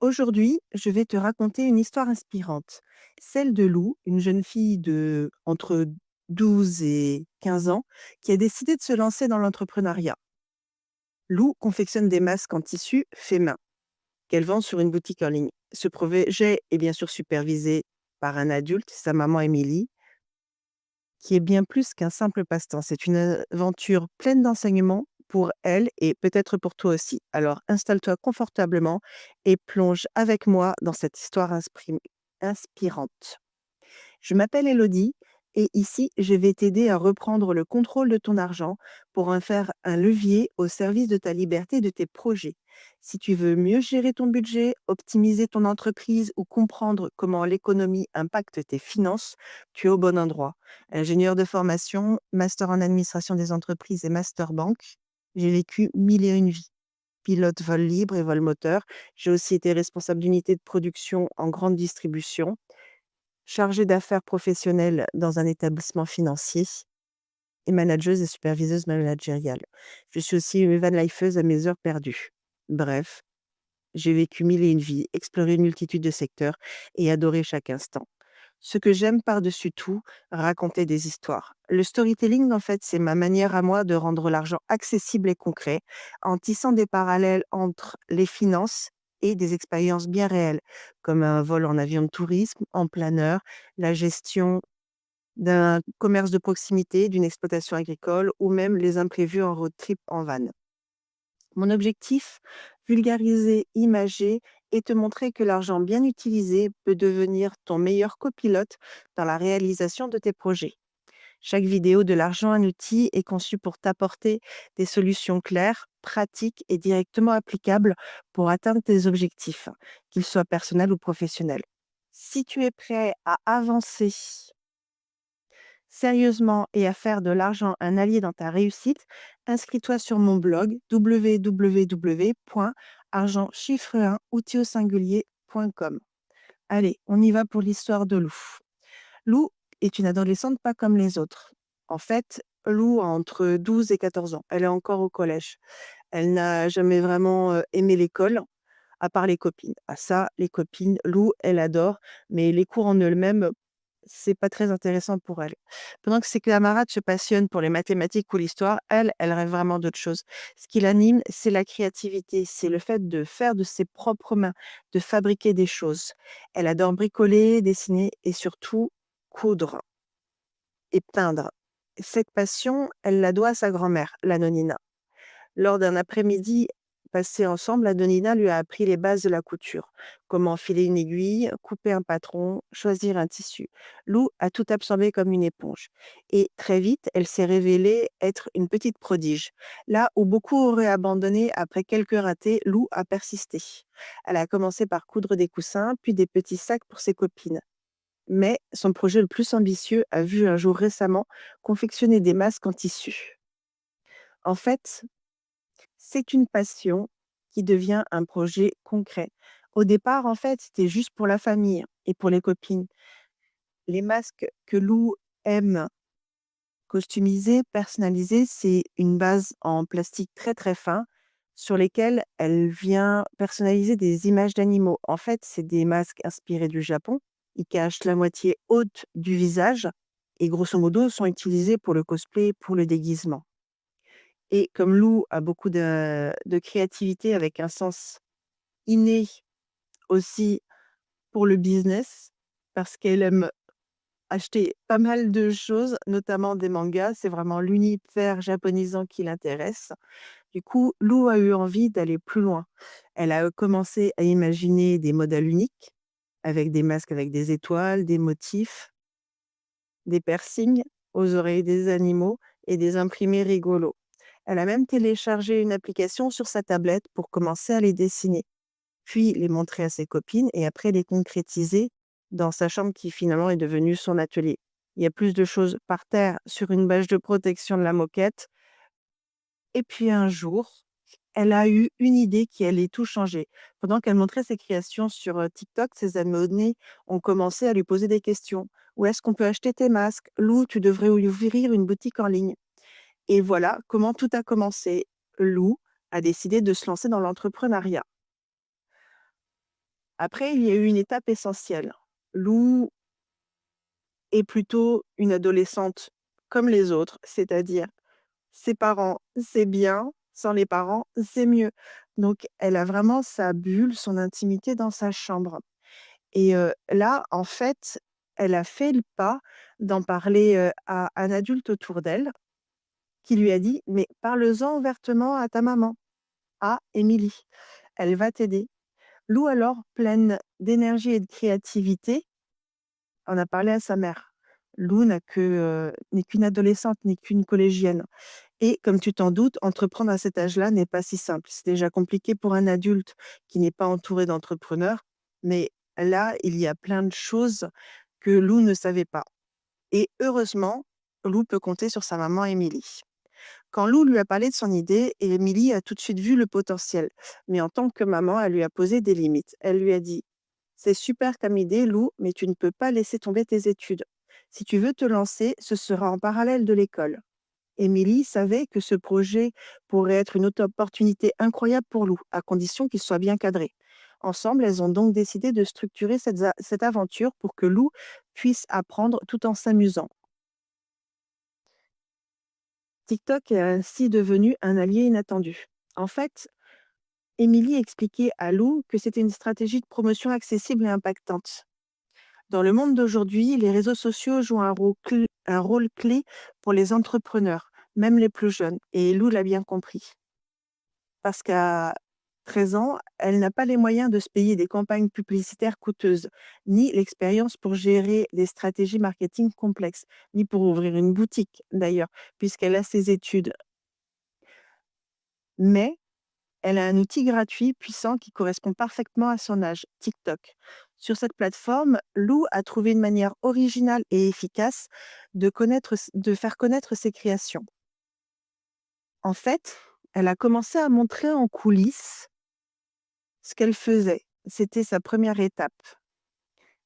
Aujourd'hui, je vais te raconter une histoire inspirante, celle de Lou, une jeune fille de entre 12 et 15 ans qui a décidé de se lancer dans l'entrepreneuriat. Lou confectionne des masques en tissu fait main qu'elle vend sur une boutique en ligne. Ce projet est bien sûr supervisé par un adulte, sa maman Émilie, qui est bien plus qu'un simple passe-temps. C'est une aventure pleine d'enseignements pour elle et peut-être pour toi aussi. Alors installe-toi confortablement et plonge avec moi dans cette histoire inspirante. Je m'appelle Elodie et ici, je vais t'aider à reprendre le contrôle de ton argent pour en faire un levier au service de ta liberté et de tes projets. Si tu veux mieux gérer ton budget, optimiser ton entreprise ou comprendre comment l'économie impacte tes finances, tu es au bon endroit. Ingénieur de formation, master en administration des entreprises et master banque, j'ai vécu mille et une vies. Pilote vol libre et vol moteur. J'ai aussi été responsable d'unité de production en grande distribution, chargée d'affaires professionnelles dans un établissement financier et manageuse et superviseuse managériale. Je suis aussi une van-lifeuse à mes heures perdues. Bref, j'ai vécu mille et une vies, exploré une multitude de secteurs et adoré chaque instant. Ce que j'aime par-dessus tout, raconter des histoires. Le storytelling, en fait, c'est ma manière à moi de rendre l'argent accessible et concret, en tissant des parallèles entre les finances et des expériences bien réelles, comme un vol en avion de tourisme, en planeur, la gestion d'un commerce de proximité, d'une exploitation agricole ou même les imprévus en road trip en van. Mon objectif, vulgariser, imager et te montrer que l'argent bien utilisé peut devenir ton meilleur copilote dans la réalisation de tes projets. Chaque vidéo de l'argent un outil est conçue pour t'apporter des solutions claires, pratiques et directement applicables pour atteindre tes objectifs, qu'ils soient personnels ou professionnels. Si tu es prêt à avancer sérieusement et à faire de l'argent un allié dans ta réussite, inscris-toi sur mon blog www.argentchiffre1 outil au singulier.com. Allez, on y va pour l'histoire de Lou. Lou est une adolescente pas comme les autres. En fait, Lou a entre 12 et 14 ans. Elle est encore au collège. Elle n'a jamais vraiment aimé l'école, à part les copines. Ah ça, les copines, Lou, elle adore, mais les cours en eux-mêmes, c'est pas très intéressant pour elle. Pendant que ses camarades se passionnent pour les mathématiques ou l'histoire, elle, elle rêve vraiment d'autre chose. Ce qui l'anime, c'est la créativité, c'est le fait de faire de ses propres mains, de fabriquer des choses. Elle adore bricoler, dessiner et surtout coudre et peindre. Cette passion, elle la doit à sa grand-mère, la nonina. Lors d'un après-midi passé ensemble, la Donina lui a appris les bases de la couture. Comment filer une aiguille, couper un patron, choisir un tissu. Lou a tout absorbé comme une éponge. Et très vite, elle s'est révélée être une petite prodige. Là où beaucoup auraient abandonné après quelques ratés, Lou a persisté. Elle a commencé par coudre des coussins, puis des petits sacs pour ses copines. Mais son projet le plus ambitieux a vu un jour récemment confectionner des masques en tissu. En fait, c'est une passion qui devient un projet concret. Au départ, en fait, c'était juste pour la famille et pour les copines. Les masques que Lou aime customiser, personnaliser, c'est une base en plastique très, très fin sur lesquelles elle vient personnaliser des images d'animaux. En fait, c'est des masques inspirés du Japon. Ils cachent la moitié haute du visage et grosso modo sont utilisés pour le cosplay, pour le déguisement. Et comme Lou a beaucoup de créativité avec un sens inné aussi pour le business, parce qu'elle aime acheter pas mal de choses, notamment des mangas. C'est vraiment l'univers japonisant qui l'intéresse. Du coup, Lou a eu envie d'aller plus loin. Elle a commencé à imaginer des modèles uniques, avec des masques avec des étoiles, des motifs, des piercings aux oreilles des animaux et des imprimés rigolos. Elle a même téléchargé une application sur sa tablette pour commencer à les dessiner, puis les montrer à ses copines et après les concrétiser dans sa chambre qui finalement est devenue son atelier. Il y a plus de choses par terre sur une bâche de protection de la moquette. Et puis un jour, elle a eu une idée qui allait tout changer. Pendant qu'elle montrait ses créations sur TikTok, ses abonnés ont commencé à lui poser des questions. Où est-ce qu'on peut acheter tes masques? Lou, tu devrais ouvrir une boutique en ligne. Et voilà comment tout a commencé. Lou a décidé de se lancer dans l'entrepreneuriat. Après, il y a eu une étape essentielle. Lou est plutôt une adolescente comme les autres, c'est-à-dire ses parents, c'est bien, sans les parents, c'est mieux. Donc elle a vraiment sa bulle, son intimité dans sa chambre et là, en fait, elle a fait le pas d'en parler, à un adulte autour d'elle qui lui a dit: «Mais parle-en ouvertement à ta maman, à Émilie, elle va t'aider». Lou alors, pleine d'énergie et de créativité, en a parlé à sa mère. Lou n'est qu'une adolescente, n'est qu'une collégienne et comme tu t'en doutes, entreprendre à cet âge-là n'est pas si simple. C'est déjà compliqué pour un adulte qui n'est pas entouré d'entrepreneurs, mais là, il y a plein de choses que Lou ne savait pas et heureusement, Lou peut compter sur sa maman Émilie. Quand Lou lui a parlé de son idée, Émilie a tout de suite vu le potentiel, mais en tant que maman, elle lui a posé des limites. Elle lui a dit: «C'est super comme idée, Lou, mais tu ne peux pas laisser tomber tes études. Si tu veux te lancer, ce sera en parallèle de l'école». Émilie savait que ce projet pourrait être une autre opportunité incroyable pour Lou, à condition qu'il soit bien cadré. Ensemble, elles ont donc décidé de structurer cette aventure pour que Lou puisse apprendre tout en s'amusant. TikTok est ainsi devenu un allié inattendu. En fait, Émilie expliquait à Lou que c'était une stratégie de promotion accessible et impactante. Dans le monde d'aujourd'hui, les réseaux sociaux jouent un rôle clé pour les entrepreneurs, même les plus jeunes, et Lou l'a bien compris. Parce qu'à 13 ans, elle n'a pas les moyens de se payer des campagnes publicitaires coûteuses, ni l'expérience pour gérer des stratégies marketing complexes, ni pour ouvrir une boutique d'ailleurs, puisqu'elle a ses études. Mais elle a un outil gratuit, puissant, qui correspond parfaitement à son âge, TikTok. Sur cette plateforme, Lou a trouvé une manière originale et efficace de faire connaître ses créations. En fait, elle a commencé à montrer en coulisses ce qu'elle faisait. C'était sa première étape.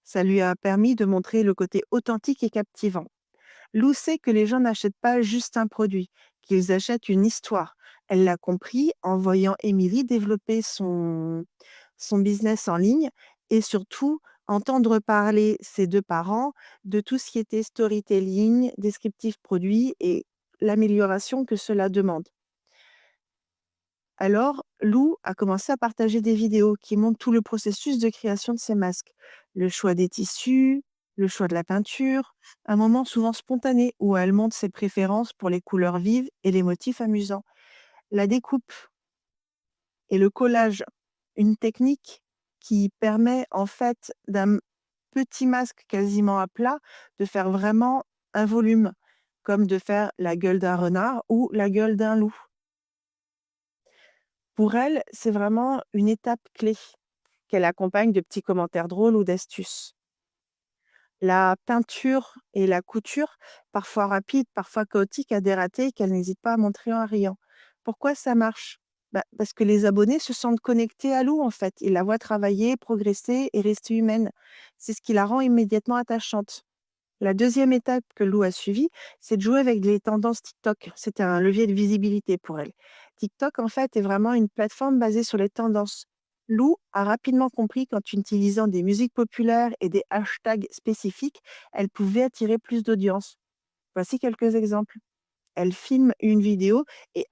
Ça lui a permis de montrer le côté authentique et captivant. Lou sait que les gens n'achètent pas juste un produit, qu'ils achètent une histoire. Elle l'a compris en voyant Émilie développer son business en ligne et surtout entendre parler ses deux parents de tout ce qui était storytelling, descriptif produit et l'amélioration que cela demande. Alors, Lou a commencé à partager des vidéos qui montrent tout le processus de création de ses masques. Le choix des tissus, le choix de la peinture, un moment souvent spontané où elle montre ses préférences pour les couleurs vives et les motifs amusants. La découpe et le collage, une technique qui permet en fait d'un petit masque quasiment à plat de faire vraiment un volume, comme de faire la gueule d'un renard ou la gueule d'un loup. Pour elle, c'est vraiment une étape clé qu'elle accompagne de petits commentaires drôles ou d'astuces. La peinture et la couture, parfois rapides, parfois chaotiques, a des ratés qu'elle n'hésite pas à montrer en riant. Pourquoi ça marche? Bah, parce que les abonnés se sentent connectés à Lou, en fait. Ils la voient travailler, progresser et rester humaine. C'est ce qui la rend immédiatement attachante. La deuxième étape que Lou a suivie, c'est de jouer avec les tendances TikTok. C'était un levier de visibilité pour elle. TikTok, en fait, est vraiment une plateforme basée sur les tendances. Lou a rapidement compris qu'en utilisant des musiques populaires et des hashtags spécifiques, elle pouvait attirer plus d'audience. Voici quelques exemples. Elle filme une vidéo et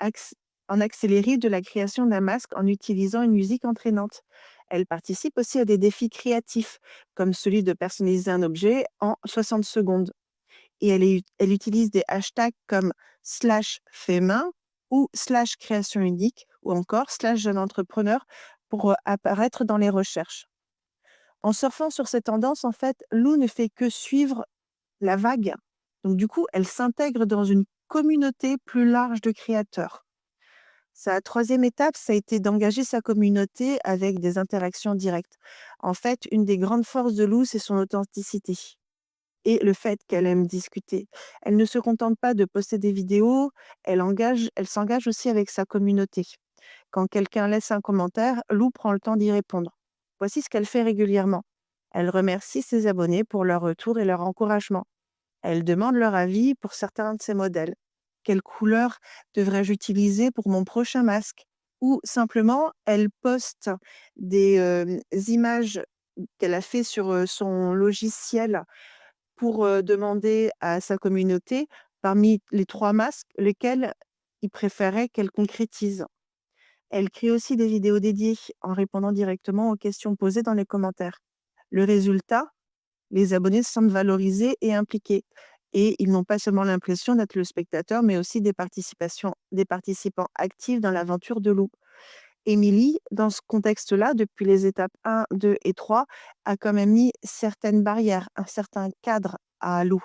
en accéléré de la création d'un masque en utilisant une musique entraînante. Elle participe aussi à des défis créatifs, comme celui de personnaliser un objet en 60 secondes. Et elle utilise des hashtags comme /fait main ou /création unique ou encore /jeune entrepreneur pour apparaître dans les recherches. En surfant sur ces tendances, en fait, Lou ne fait que suivre la vague. Donc du coup, elle s'intègre dans une communauté plus large de créateurs. Sa troisième étape, ça a été d'engager sa communauté avec des interactions directes. En fait, une des grandes forces de Lou, c'est son authenticité et le fait qu'elle aime discuter. Elle ne se contente pas de poster des vidéos, elle s'engage aussi avec sa communauté. Quand quelqu'un laisse un commentaire, Lou prend le temps d'y répondre. Voici ce qu'elle fait régulièrement. Elle remercie ses abonnés pour leur retour et leur encouragement. Elle demande leur avis pour certains de ses modèles. Quelle couleur devrais-je utiliser pour mon prochain masque? ou simplement elle poste des, images qu'elle a fait sur, son logiciel pour, demander à sa communauté, parmi les 3 masques, lequel il préférait qu'elle concrétise. Elle crée aussi des vidéos dédiées en répondant directement aux questions posées dans les commentaires. Le résultat, les abonnés se sentent valorisés et impliqués. Et ils n'ont pas seulement l'impression d'être le spectateur, mais aussi des participants actifs dans l'aventure de Lou. Émilie, dans ce contexte-là, depuis les étapes 1, 2 et 3, a quand même mis certaines barrières, un certain cadre à Lou.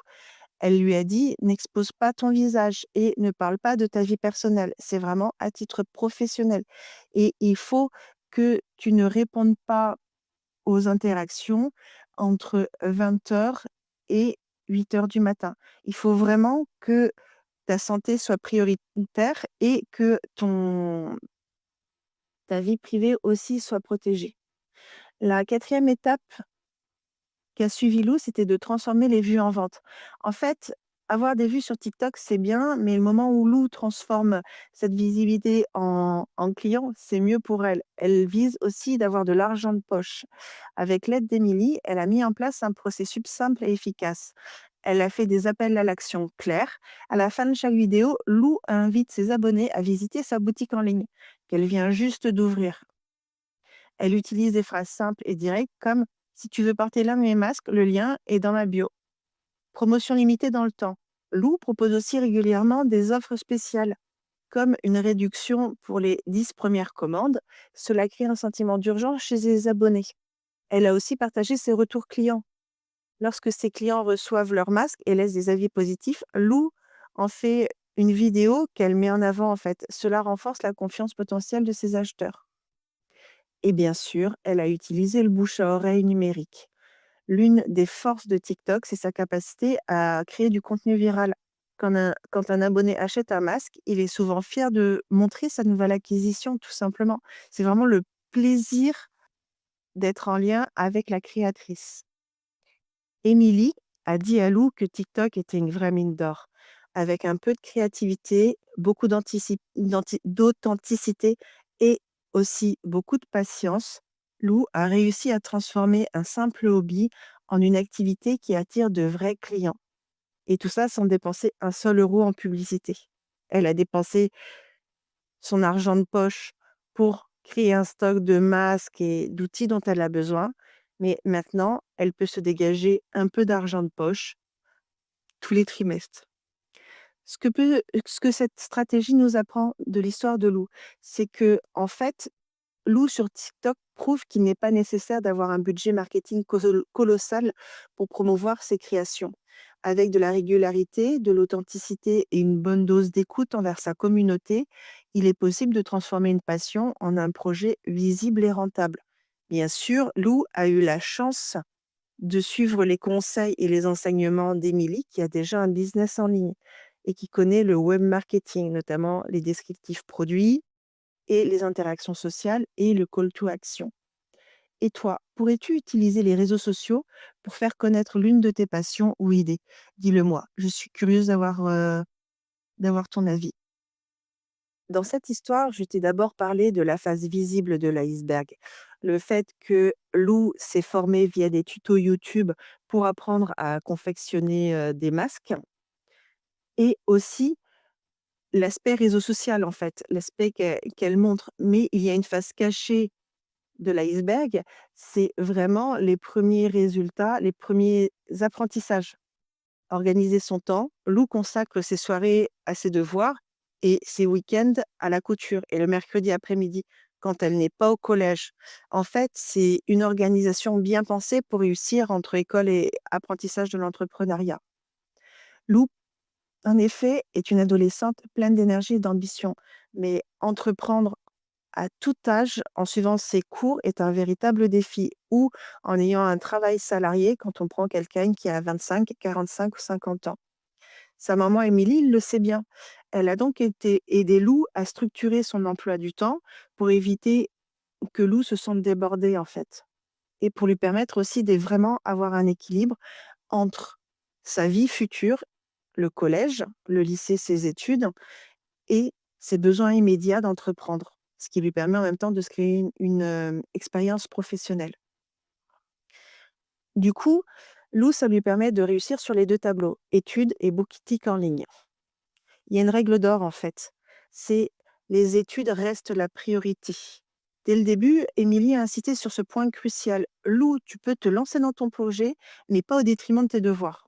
Elle lui a dit: «N'expose pas ton visage et ne parle pas de ta vie personnelle. C'est vraiment à titre professionnel et il faut que tu ne répondes pas aux interactions entre 20 h et 8 h du matin. Il faut vraiment que ta santé soit prioritaire et que ta vie privée aussi soit protégée». La quatrième étape qu'a suivi Lou, c'était de transformer les vues en vente. En fait, avoir des vues sur TikTok, c'est bien, mais le moment où Lou transforme cette visibilité en client, c'est mieux pour elle. Elle vise aussi d'avoir de l'argent de poche. Avec l'aide d'Émilie, elle a mis en place un processus simple et efficace. Elle a fait des appels à l'action clairs. À la fin de chaque vidéo, Lou invite ses abonnés à visiter sa boutique en ligne, qu'elle vient juste d'ouvrir. Elle utilise des phrases simples et directes comme: «Si tu veux porter l'un de mes masques, le lien est dans ma bio». Promotion limitée dans le temps. Lou propose aussi régulièrement des offres spéciales, comme une réduction pour les 10 premières commandes. Cela crée un sentiment d'urgence chez les abonnés. Elle a aussi partagé ses retours clients. Lorsque ses clients reçoivent leur masque et laissent des avis positifs, Lou en fait une vidéo qu'elle met en avant en fait. Cela renforce la confiance potentielle de ses acheteurs. Et bien sûr, elle a utilisé le bouche à oreille numérique. L'une des forces de TikTok, c'est sa capacité à créer du contenu viral. Quand un abonné achète un masque, il est souvent fier de montrer sa nouvelle acquisition, tout simplement. C'est vraiment le plaisir d'être en lien avec la créatrice. Émilie a dit à Lou que TikTok était une vraie mine d'or. Avec un peu de créativité, beaucoup d'authenticité et aussi beaucoup de patience, Lou a réussi à transformer un simple hobby en une activité qui attire de vrais clients. Et tout ça sans dépenser un seul euro en publicité. Elle a dépensé son argent de poche pour créer un stock de masques et d'outils dont elle a besoin. Mais maintenant, elle peut se dégager un peu d'argent de poche tous les trimestres. Ce que cette stratégie nous apprend de l'histoire de Lou, c'est que en fait, Lou sur TikTok prouve qu'il n'est pas nécessaire d'avoir un budget marketing colossal pour promouvoir ses créations. Avec de la régularité, de l'authenticité et une bonne dose d'écoute envers sa communauté, il est possible de transformer une passion en un projet visible et rentable. Bien sûr, Lou a eu la chance de suivre les conseils et les enseignements d'Émilie, qui a déjà un business en ligne et qui connaît le web marketing, notamment les descriptifs produits et les interactions sociales et le call to action. Et toi, pourrais-tu utiliser les réseaux sociaux pour faire connaître l'une de tes passions ou idées? Dis-le moi, je suis curieuse d'avoir ton avis. Dans cette histoire, je t'ai d'abord parlé de la face visible de l'iceberg. Le fait que Lou s'est formée via des tutos YouTube pour apprendre à confectionner des masques et aussi l'aspect réseau social, en fait, l'aspect qu'elle montre. Mais il y a une face cachée de l'iceberg, c'est vraiment les premiers résultats, les premiers apprentissages. Organiser son temps, Lou consacre ses soirées à ses devoirs et ses week-ends à la couture et le mercredi après-midi, quand elle n'est pas au collège. En fait, c'est une organisation bien pensée pour réussir entre école et apprentissage de l'entrepreneuriat. Lou, en effet, est une adolescente pleine d'énergie et d'ambition, mais entreprendre à tout âge, en suivant ses cours, est un véritable défi, ou en ayant un travail salarié quand on prend quelqu'un qui a 25, 45 ou 50 ans. Sa maman Émilie le sait bien. Elle a donc été aider Lou à structurer son emploi du temps pour éviter que Lou se sente débordée en fait et pour lui permettre aussi de vraiment avoir un équilibre entre sa vie future, le collège, le lycée, ses études et ses besoins immédiats d'entreprendre. ce qui lui permet en même temps de se créer une expérience professionnelle. Du coup, Lou, ça lui permet de réussir sur les 2 tableaux, études et boutique en ligne. Il y a une règle d'or en fait, c'est les études restent la priorité. Dès le début, Émilie a insisté sur ce point crucial. Lou, tu peux te lancer dans ton projet, mais pas au détriment de tes devoirs.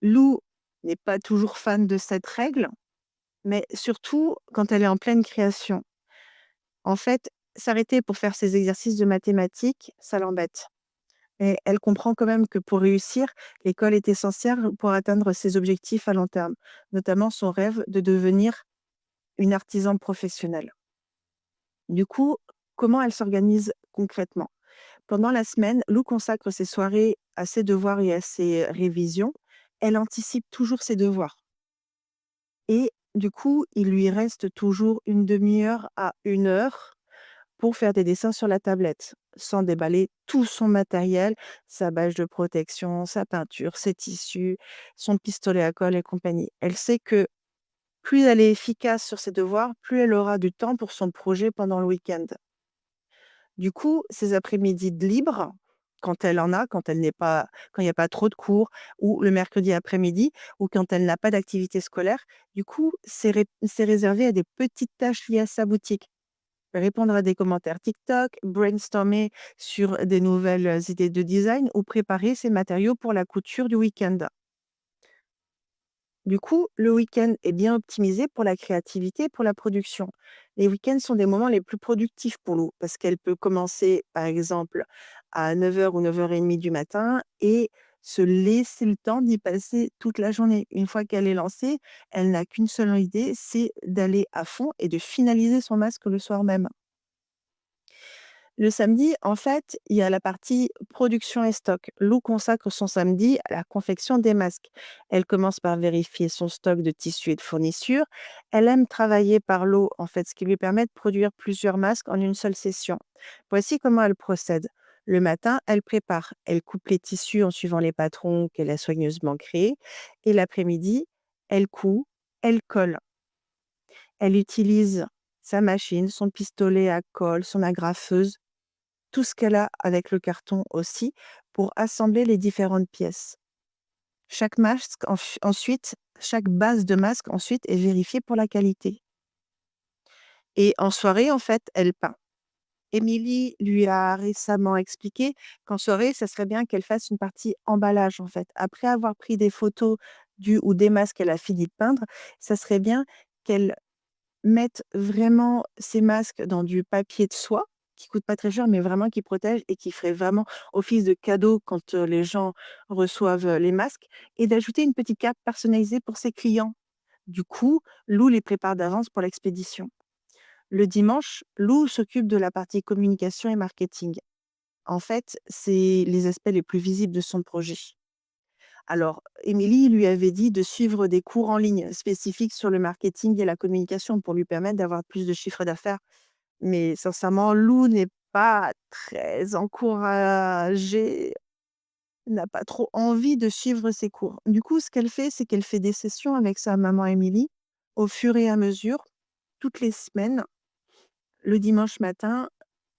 Lou n'est pas toujours fan de cette règle, mais surtout quand elle est en pleine création. En fait, s'arrêter pour faire ses exercices de mathématiques, ça l'embête. Et elle comprend quand même que pour réussir, l'école est essentielle pour atteindre ses objectifs à long terme, notamment son rêve de devenir une artisan professionnelle. Du coup, comment elle s'organise concrètement? Pendant la semaine, Lou consacre ses soirées à ses devoirs et à ses révisions. Elle anticipe toujours ses devoirs. Et du coup, il lui reste toujours une demi-heure à 1 heure pour faire des dessins sur la tablette, sans déballer tout son matériel, sa bâche de protection, sa peinture, ses tissus, son pistolet à colle et compagnie. Elle sait que plus elle est efficace sur ses devoirs, plus elle aura du temps pour son projet pendant le week-end. Du coup, ses après-midi de libre, quand elle en a, quand il n'y a pas trop de cours, ou le mercredi après-midi, ou quand elle n'a pas d'activité scolaire, du coup, c'est réservé à des petites tâches liées à sa boutique. Répondre à des commentaires TikTok, brainstormer sur des nouvelles idées de design ou préparer ses matériaux pour la couture du week-end. Du coup, le week-end est bien optimisé pour la créativité et pour la production. Les week-ends sont des moments les plus productifs pour nous parce qu'elle peut commencer, par exemple, à 9 heures ou 9h30 du matin et se laisser le temps d'y passer toute la journée. Une fois qu'elle est lancée, elle n'a qu'une seule idée, c'est d'aller à fond et de finaliser son masque le soir même. Le samedi, en fait, il y a la partie production et stock. Lou consacre son samedi à la confection des masques. Elle commence par vérifier son stock de tissus et de fournitures. Elle aime travailler par lot, en fait, ce qui lui permet de produire plusieurs masques en une seule session. Voici comment elle procède. Le matin, elle prépare. Elle coupe les tissus en suivant les patrons qu'elle a soigneusement créés. Et l'après-midi, elle coud, elle colle. Elle utilise sa machine, son pistolet à colle, son agrafeuse, tout ce qu'elle a avec le carton aussi, pour assembler les différentes pièces. Chaque base de masque ensuite est vérifiée pour la qualité. Et en soirée, en fait, elle peint. Émilie lui a récemment expliqué qu'en soirée, ça serait bien qu'elle fasse une partie emballage, en fait. Après avoir pris des photos du ou des masques qu'elle a fini de peindre, ça serait bien qu'elle mettre vraiment ces masques dans du papier de soie, qui coûte pas très cher, mais vraiment qui protège et qui ferait vraiment office de cadeau quand, les gens reçoivent, les masques et d'ajouter une petite carte personnalisée pour ses clients. Du coup, Lou les prépare d'avance pour l'expédition. Le dimanche, Lou s'occupe de la partie communication et marketing. En fait, c'est les aspects les plus visibles de son projet. Alors, Émilie lui avait dit de suivre des cours en ligne spécifiques sur le marketing et la communication pour lui permettre d'avoir plus de chiffre d'affaires. Mais sincèrement, Lou n'est pas très encouragée, n'a pas trop envie de suivre ces cours. Du coup, ce qu'elle fait, c'est qu'elle fait des sessions avec sa maman Émilie au fur et à mesure, toutes les semaines. Le dimanche matin,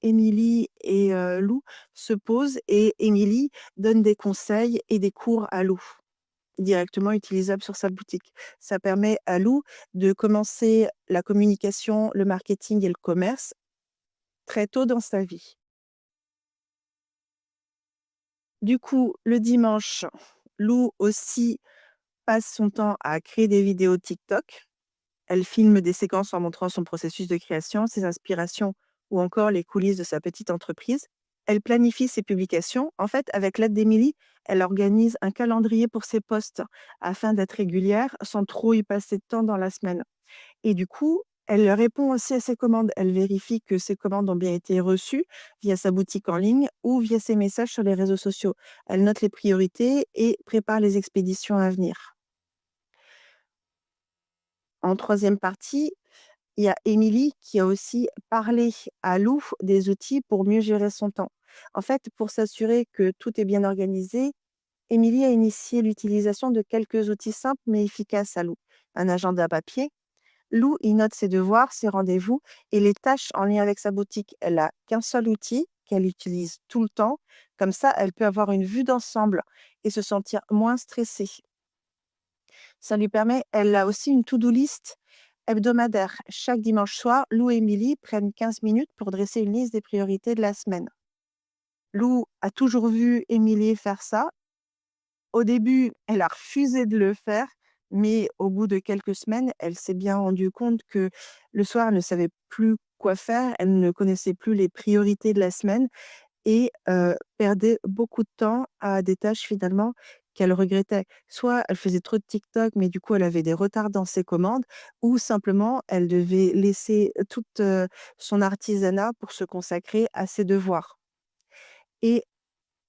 Émilie et Lou se posent et Émilie donne des conseils et des cours à Lou directement utilisable sur sa boutique. Ça permet à Lou de commencer la communication, le marketing et le commerce très tôt dans sa vie. Du coup, le dimanche, Lou aussi passe son temps à créer des vidéos TikTok. Elle filme des séquences en montrant son processus de création, ses inspirations ou encore les coulisses de sa petite entreprise. Elle planifie ses publications. En fait, avec l'aide d'Émilie, elle organise un calendrier pour ses posts afin d'être régulière sans trop y passer de temps dans la semaine. Et du coup, elle répond aussi à ses commandes. Elle vérifie que ses commandes ont bien été reçues via sa boutique en ligne ou via ses messages sur les réseaux sociaux. Elle note les priorités et prépare les expéditions à venir. En troisième partie, il y a Émilie qui a aussi parlé à Lou des outils pour mieux gérer son temps. En fait, pour s'assurer que tout est bien organisé, Émilie a initié l'utilisation de quelques outils simples mais efficaces à Lou. Un agenda papier, Lou, il note ses devoirs, ses rendez-vous et les tâches en lien avec sa boutique. Elle a qu'un seul outil qu'elle utilise tout le temps. Comme ça, elle peut avoir une vue d'ensemble et se sentir moins stressée. Ça lui permet Elle a aussi une to-do list hebdomadaire. Chaque dimanche soir, Lou et Émilie prennent 15 minutes pour dresser une liste des priorités de la semaine. Lou a toujours vu Émilie faire ça. Au début, elle a refusé de le faire, mais au bout de quelques semaines, elle s'est bien rendue compte que le soir, elle ne savait plus quoi faire, elle ne connaissait plus les priorités de la semaine et perdait beaucoup de temps à des tâches finalement qu'elle regrettait. Soit elle faisait trop de TikTok, mais du coup, elle avait des retards dans ses commandes ou simplement elle devait laisser toute, son artisanat pour se consacrer à ses devoirs. Et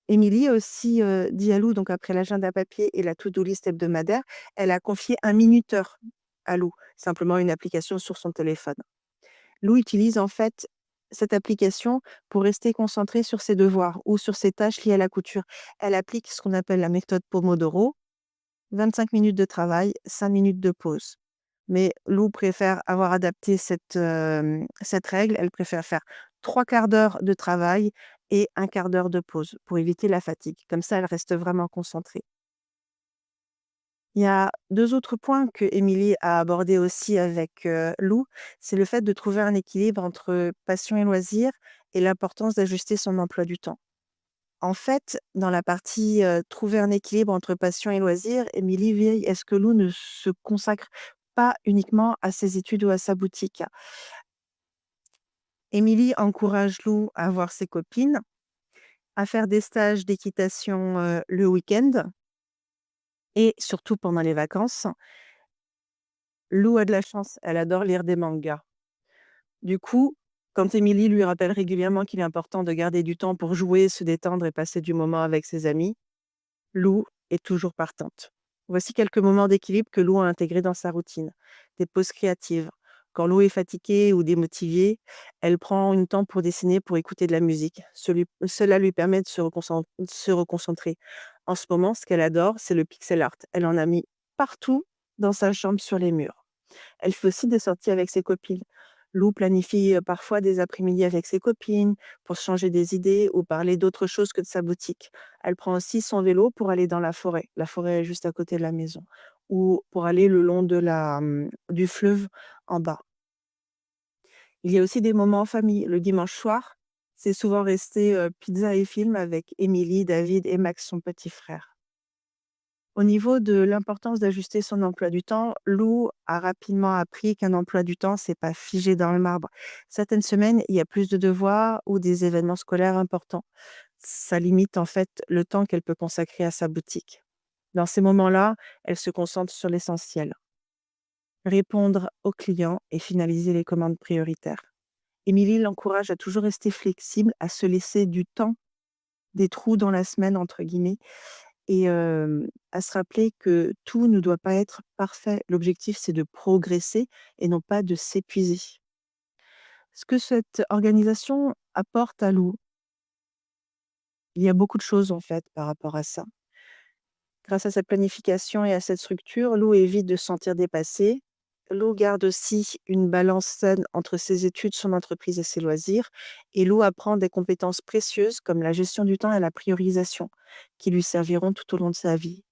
Émilie aussi, dit à Lou, donc après l'agenda papier et la to-do list hebdomadaire, elle a confié un minuteur à Lou, simplement une application sur son téléphone. Lou utilise en fait cette application pour rester concentrée sur ses devoirs ou sur ses tâches liées à la couture. Elle applique ce qu'on appelle la méthode Pomodoro, 25 minutes de travail, 5 minutes de pause. Mais Lou préfère avoir adapté cette règle. Elle préfère faire 3/4 d'heure de travail et 1/4 d'heure de pause pour éviter la fatigue. Comme ça, elle reste vraiment concentrée. Il y a 2 autres points que Émilie a abordés aussi avec, Lou. C'est le fait de trouver un équilibre entre passion et loisir et l'importance d'ajuster son emploi du temps. En fait, dans la partie, trouver un équilibre entre passion et loisir, Émilie veille à ce que Lou ne se consacre pas uniquement à ses études ou à sa boutique. Émilie encourage Lou à voir ses copines, à faire des stages d'équitation, le week-end et surtout pendant les vacances. Lou a de la chance, elle adore lire des mangas. Du coup, quand Émilie lui rappelle régulièrement qu'il est important de garder du temps pour jouer, se détendre et passer du moment avec ses amis, Lou est toujours partante. Voici quelques moments d'équilibre que Lou a intégrés dans sa routine. Des pauses créatives. Quand Lou est fatiguée ou démotivée, elle prend une temps pour dessiner, pour écouter de la musique. Cela lui permet de se reconcentrer. En ce moment, ce qu'elle adore, c'est le pixel art. Elle en a mis partout dans sa chambre sur les murs. Elle fait aussi des sorties avec ses copines. Lou planifie parfois des après-midi avec ses copines pour se changer des idées ou parler d'autre chose que de sa boutique. Elle prend aussi son vélo pour aller dans la forêt. La forêt est juste à côté de la maison. Ou pour aller le long du fleuve en bas. Il y a aussi des moments en famille. Le dimanche soir, c'est souvent resté pizza et film avec Émilie, David et Max, son petit frère. Au niveau de l'importance d'ajuster son emploi du temps, Lou a rapidement appris qu'un emploi du temps, c'est pas figé dans le marbre. Certaines semaines, il y a plus de devoirs ou des événements scolaires importants. Ça limite en fait le temps qu'elle peut consacrer à sa boutique. Dans ces moments-là, elle se concentre sur l'essentiel, répondre aux clients et finaliser les commandes prioritaires. Émilie l'encourage à toujours rester flexible, à se laisser du temps, des «trous dans la semaine» entre guillemets, et à se rappeler que tout ne doit pas être parfait. L'objectif, c'est de progresser et non pas de s'épuiser. Ce que cette organisation apporte à Lou, il y a beaucoup de choses en fait par rapport à ça. Grâce à cette planification et à cette structure, Lou évite de se sentir dépassée. Lou garde aussi une balance saine entre ses études, son entreprise et ses loisirs. Et Lou apprend des compétences précieuses comme la gestion du temps et la priorisation qui lui serviront tout au long de sa vie.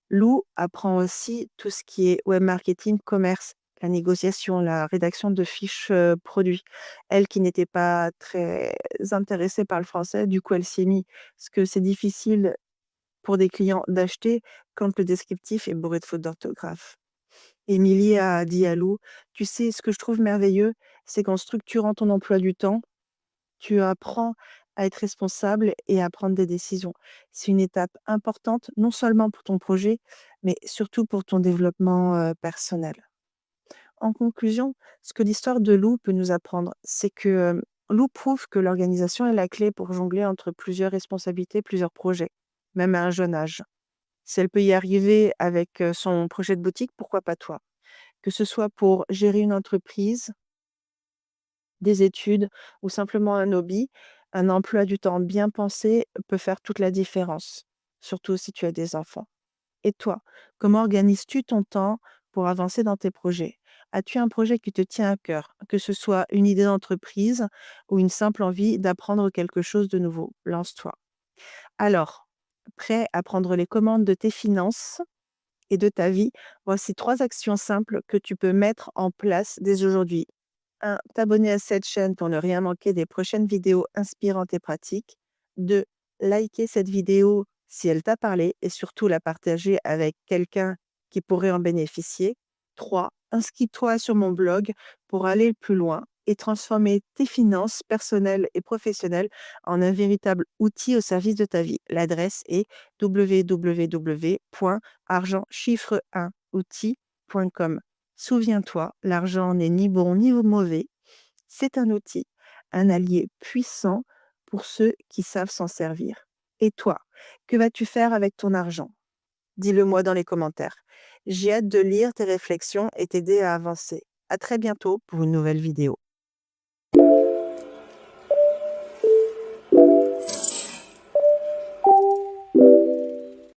Lou apprend aussi tout ce qui est web marketing, commerce, la négociation, la rédaction de fiches, produits. Elle qui n'était pas très intéressée par le français, du coup, elle s'y est mise. Parce que c'est difficile pour des clients d'acheter quand le descriptif est bourré de fautes d'orthographe. Émilie a dit à Lou: «Tu sais, ce que je trouve merveilleux, c'est qu'en structurant ton emploi du temps, tu apprends à être responsable et à prendre des décisions. C'est une étape importante, non seulement pour ton projet, mais surtout pour ton développement, personnel». En conclusion, ce que l'histoire de Lou peut nous apprendre, c'est que, Lou prouve que l'organisation est la clé pour jongler entre plusieurs responsabilités, plusieurs projets, même à un jeune âge. Si elle peut y arriver avec, son projet de boutique, pourquoi pas toi? Que ce soit pour gérer une entreprise, des études ou simplement un hobby, un emploi du temps bien pensé peut faire toute la différence, surtout si tu as des enfants. Et toi, comment organises-tu ton temps pour avancer dans tes projets? As-tu un projet qui te tient à cœur, que ce soit une idée d'entreprise ou une simple envie d'apprendre quelque chose de nouveau? Lance-toi. Alors, prêt à prendre les commandes de tes finances et de ta vie? Voici 3 actions simples que tu peux mettre en place dès aujourd'hui. 1, t'abonner à cette chaîne pour ne rien manquer des prochaines vidéos inspirantes et pratiques. 2, liker cette vidéo si elle t'a parlé et surtout la partager avec quelqu'un qui pourrait en bénéficier. 3, inscris-toi sur mon blog pour aller plus loin et transformer tes finances personnelles et professionnelles en un véritable outil au service de ta vie. L'adresse est www.argentchiffre1outil.com. Souviens-toi, l'argent n'est ni bon ni mauvais, c'est un outil, un allié puissant pour ceux qui savent s'en servir. Et toi, que vas-tu faire avec ton argent? Dis-le moi dans les commentaires. J'ai hâte de lire tes réflexions et t'aider à avancer. À très bientôt pour une nouvelle vidéo.